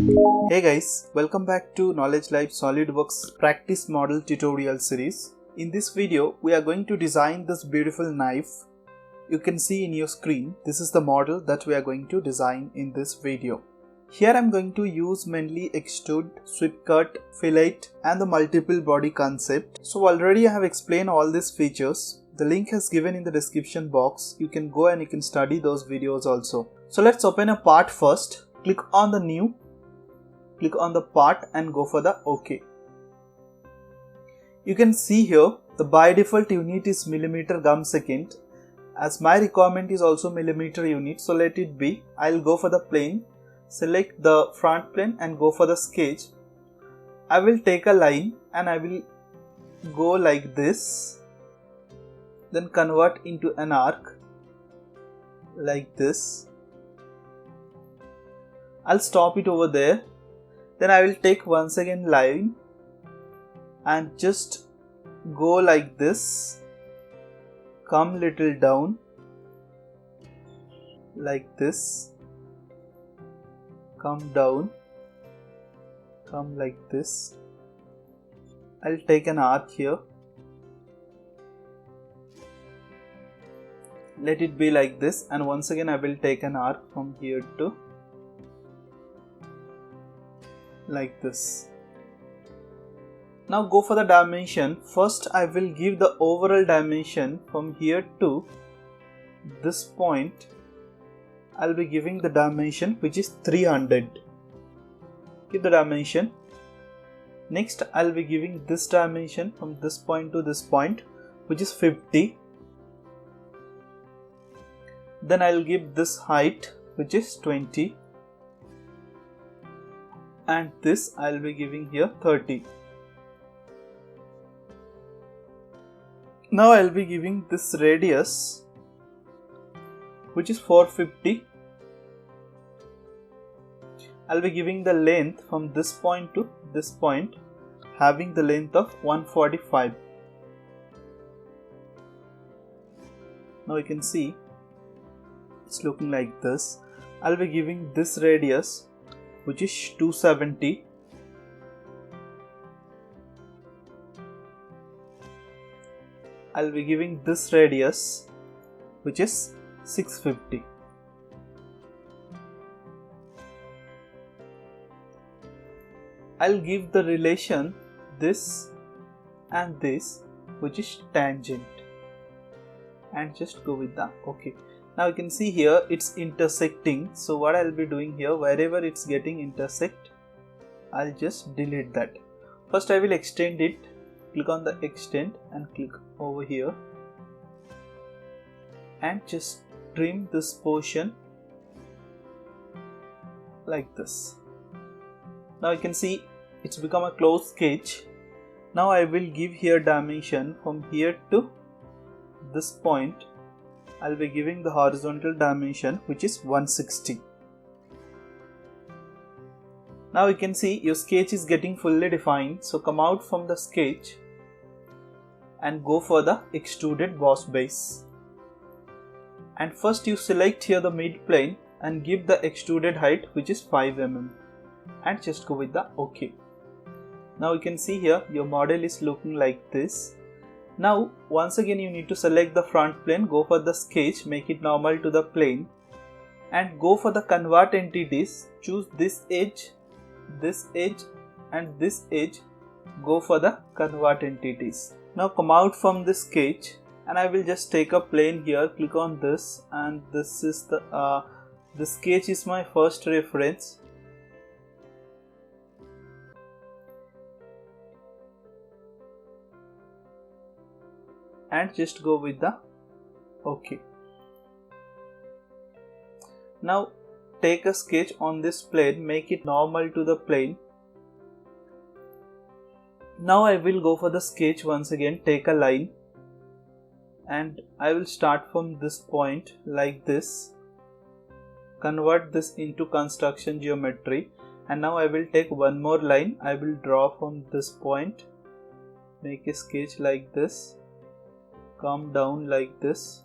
Hey guys, welcome back to Knowledge Life Solidworks practice model tutorial series. In this video, we are going to design this beautiful knife. You can see in your screen, this is the model that we are going to design in this video. Here I am going to use mainly extrude, sweep cut, fillet and the multiple body concept. So already I have explained all these features. The link is given in the description box. You can go and you can study those videos also. So let's open a part first. Click on the new. Click on the part and go for the OK. You can see here the by default unit is millimeter gum second. As my requirement is also millimeter unit, so let it be. I'll go for the plane, select the front plane and go for the sketch. I will take a line and I will go like this, then convert into an arc like this. I'll stop it over there. Then I will take once again line and just go like this, come little down like this, come down, come like this. I'll take an arc here, let it be like this, and once again I will take an arc from here to like this. Now go for the dimension. First I will give the overall dimension from here to this point. I'll be giving the dimension which is 300. Give the dimension. Next I'll be giving this dimension from this point to this point which is 50. Then I'll give this height which is 20. And this I'll be giving here 30. Now I'll be giving this radius which is 450. I'll be giving the length from this point to this point having the length of 145. Now you can see it's looking like this. I'll be giving this radius which is 270. I'll be giving this radius which is 650. I'll give the relation this and this which is tangent and just go with the OK. Now you can see here it's intersecting. So what I'll be doing here, wherever it's getting intersect, I'll just delete that. First I will extend it. Click on the extend and click over here and just trim this portion like this. Now you can see it's become a closed sketch. Now I will give here dimension from here to this point. I'll be giving the horizontal dimension which is 160. Now you can see your sketch is getting fully defined. So come out from the sketch and go for the extruded boss base. And first you select here the mid plane and give the extruded height which is 5 mm and just go with the OK. Now you can see here your model is looking like this. Now once again you need to select the front plane, go for the sketch, make it normal to the plane and go for the convert entities. Choose this edge and this edge, go for the convert entities. Now come out from this sketch and I will just take a plane here, click on this, and this is the sketch is my first reference. And just go with the OK. Now take a sketch on this plane, make it normal to the plane. Now I will go for the sketch once again, take a line and I will start from this point like this, convert this into construction geometry, and now I will take one more line. I will draw from this point, make a sketch like this, come down like this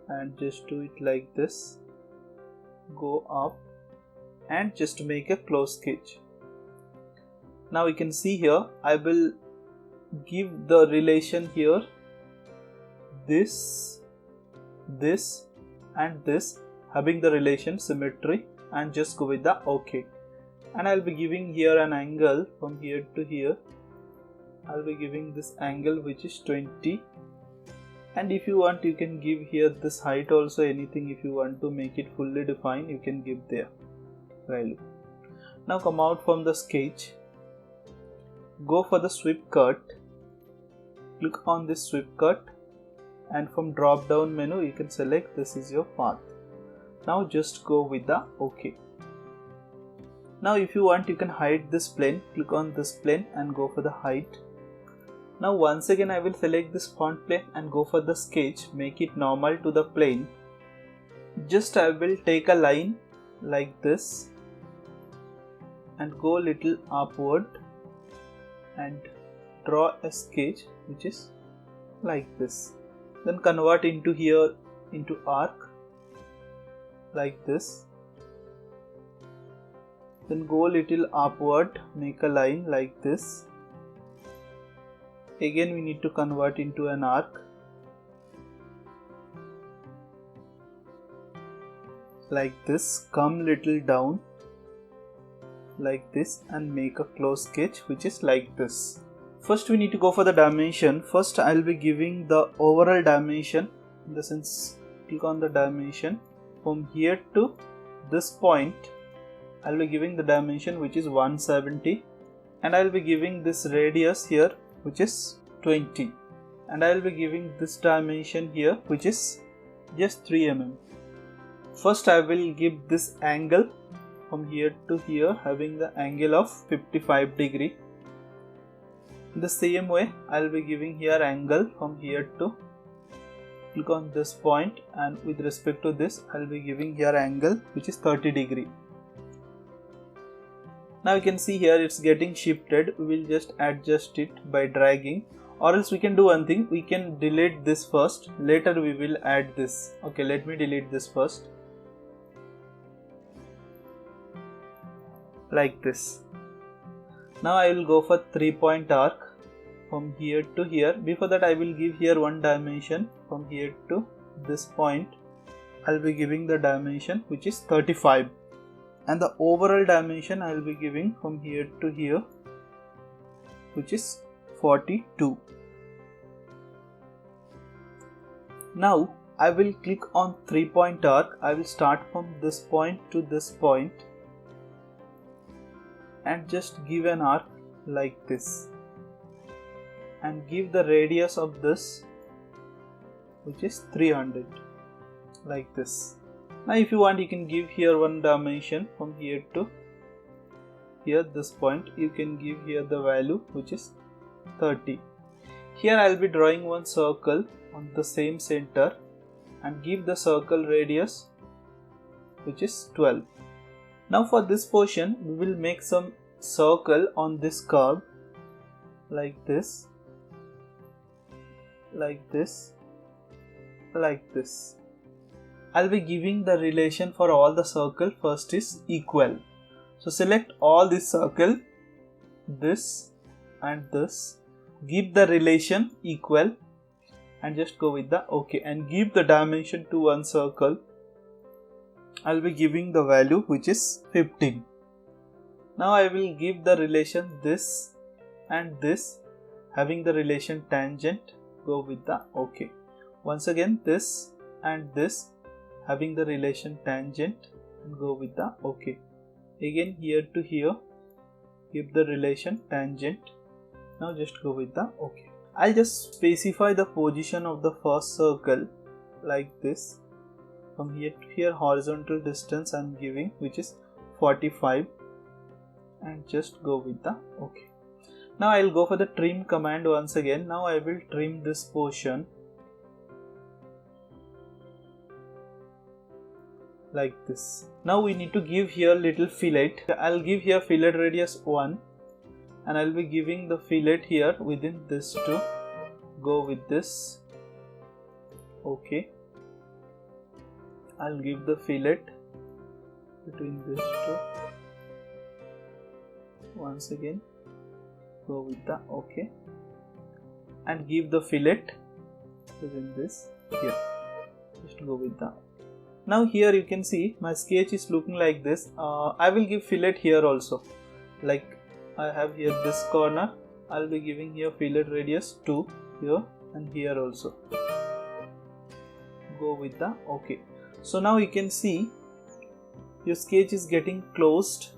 and just do it like this, go up and just make a close sketch. Now you can see here I will give the relation here this and this, having the relation symmetry, and just go with the OK. And I'll be giving here an angle from here to here. I'll be giving this angle which is 20, and if you want you can give here this height also, anything. If you want to make it fully defined you can give there value. Now come out from the sketch, go for the sweep cut, click on this sweep cut, and from drop down menu you can select this is your path. Now just go with the OK. Now if you want you can hide this plane, click on this plane and go for the height. Now once again I will select this font plane and go for the sketch, make it normal to the plane. Just I will take a line like this and go little upward and draw a sketch which is like this. Then convert into here into arc like this. Then go little upward, make a line like this. Again we need to convert into an arc like this. Come little down like this and make a close sketch which is like this. First we need to go for the dimension. First I will be giving the overall dimension, in the sense click on the dimension from here to this point. I will be giving the dimension which is 170, and I will be giving this radius here which is 20, and I will be giving this dimension here which is just 3 mm. First I will give this angle from here to here, having the angle of 55 degree. In the same way I will be giving here angle from here to, click on this point, and with respect to this I will be giving here angle which is 30 degree. Now you can see here it's getting shifted. We will just adjust it by dragging, or else we can do one thing, we can delete this first, later we will add this. Okay, let me delete this first like this. Now I will go for 3-point arc from here to here. Before that I will give here one dimension from here to this point. I will be giving the dimension which is 35, and the overall dimension I will be giving from here to here which is 42. Now I will click on 3-point arc. I will start from this point to this point and just give an arc like this, and give the radius of this which is 300 like this. Now if you want you can give here one dimension from here to here, this point you can give here the value which is 30. Here I will be drawing one circle on the same center and give the circle radius which is 12. Now for this portion we will make some circle on this curve like this, like this, like this. I'll be giving the relation for all the circle. First is equal. So select all this circle, this and this, give the relation equal and just go with the OK, and give the dimension to one circle. I'll be giving the value which is 15. Now I will give the relation this and this, having the relation tangent, go with the OK. Once again this and this, having the relation tangent, and go with the OK. Again here to here, give the relation tangent. Now just go with the OK. I'll just specify the position of the first circle like this. From here to here horizontal distance I'm giving which is 45, and just go with the OK. Now I'll go for the trim command once again. Now I will trim this portion like this. Now we need to give here little fillet. I'll give here fillet radius 1, and I'll be giving the fillet here within this two. Go with this. OK. I'll give the fillet between this two. once again go with the OK and give the fillet within this here. Just go with the. Now here you can see my sketch is looking like this. I will give fillet here also. Like I have here this corner, I'll be giving here fillet radius 2 here and here also. Go with the OK. So now you can see your sketch is getting closed.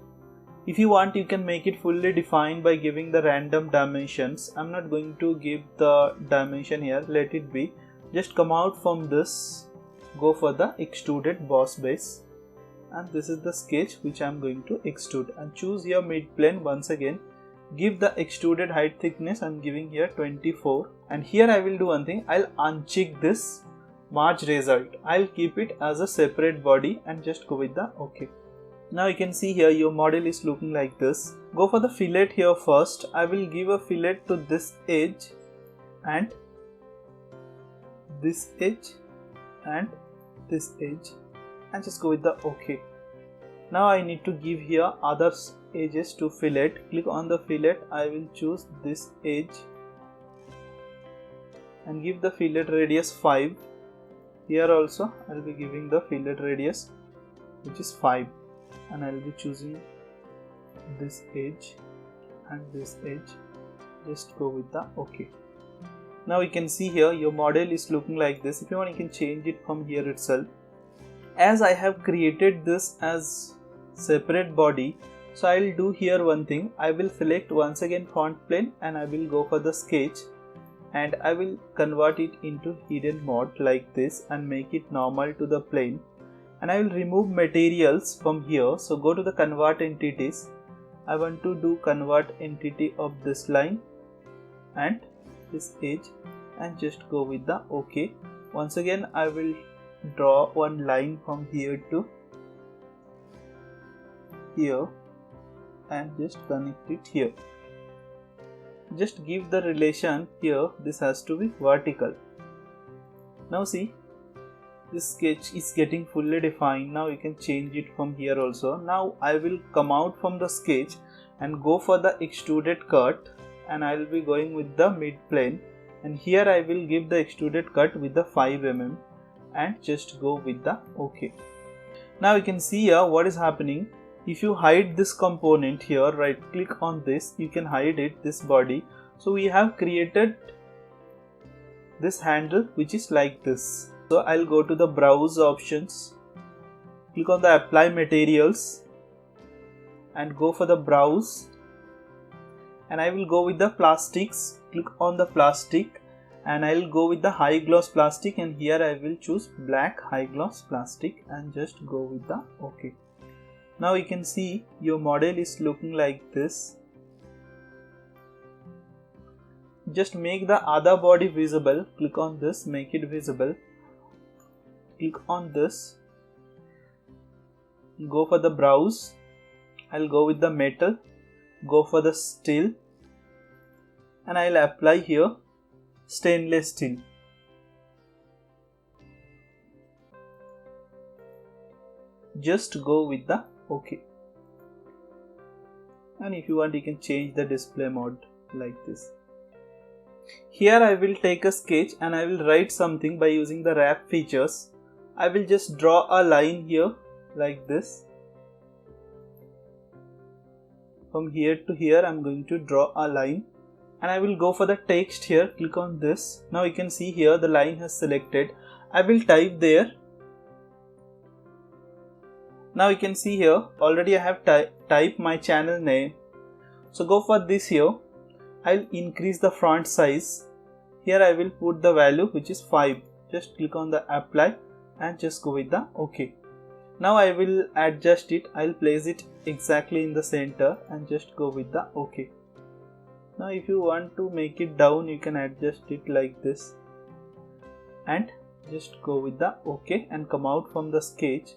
If you want, you can make it fully defined by giving the random dimensions. I'm not going to give the dimension here, let it be. Just come out from this, go for the extruded boss base, and this is the sketch which I'm going to extrude, and choose your mid plane once again. Give the extruded height thickness, I'm giving here 24, and here I will do one thing, I'll uncheck this merge result. I'll keep it as a separate body and just go with the OK. Now you can see here your model is looking like this. Go for the fillet here first. I will give a fillet to this edge and this edge and this edge and just go with the OK. Now I need to give here other edges to fillet. Click on the fillet. I will choose this edge and give the fillet radius 5. Here also I will be giving the fillet radius which is 5. And I will be choosing this edge and this edge. Just go with the OK. Now you can see here your model is looking like this. If you want, you can change it from here itself. As I have created this as separate body, so I will do here one thing. I will select once again front plane and I will go for the sketch and I will convert it into hidden mode like this and make it normal to the plane. And I will remove materials from here. So go to the convert entities. I want to do convert entity of this line and this edge and just go with the OK. Once again I will draw one line from here to here and just connect it here. Just give the relation here, this has to be vertical. Now see, this sketch is getting fully defined. Now you can change it from here also. Now I will come out from the sketch and go for the extruded cut and I will be going with the mid plane, and here I will give the extruded cut with the 5 mm and just go with the OK. Now you can see here what is happening. If you hide this component here, right click on this, you can hide it, this body. So we have created this handle which is like this. So I'll go to the browse options, click on the apply materials and go for the browse, and I will go with the plastics. Click on the plastic and I will go with the high gloss plastic, and here I will choose black high gloss plastic and just go with the OK. Now you can see your model is looking like this. Just make the other body visible. Click on this, make it visible. Click on this, go for the browse. I'll go with the metal, go for the steel, and I'll apply here stainless steel. Just go with the OK. And if you want, you can change the display mode like this. Here I will take a sketch and I will write something by using the wrap features. I will just draw a line here like this. From here to here I am going to draw a line, and I will go for the text here. Click on this. Now you can see here the line has selected. I will type there. Now you can see here already I have typed my channel name. So go for this here. I'll increase the font size. Here I will put the value which is 5. Just click on the apply and just go with the OK. Now I will adjust it. I'll place it exactly in the center and just go with the OK. Now if you want to make it down, you can adjust it like this and just go with the OK and come out from the sketch.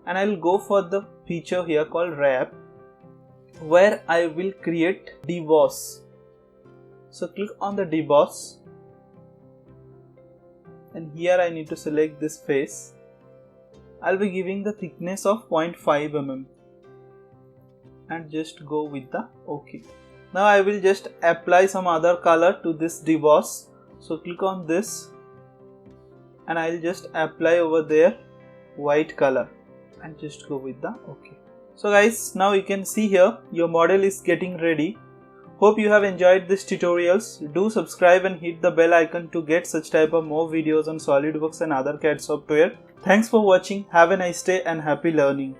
And I'll go for the feature here called wrap, where I will create deboss. So click on the deboss, and here I need to select this face. I'll be giving the thickness of 0.5 mm and just go with the OK. Now I will just apply some other color to this deboss. So click on this and I'll just apply over there white color and just go with the OK. So guys, now you can see here your model is getting ready. Hope you have enjoyed this tutorials. Do subscribe and hit the bell icon to get such type of more videos on SolidWorks and other CAD software. Thanks for watching. Have a nice day and happy learning.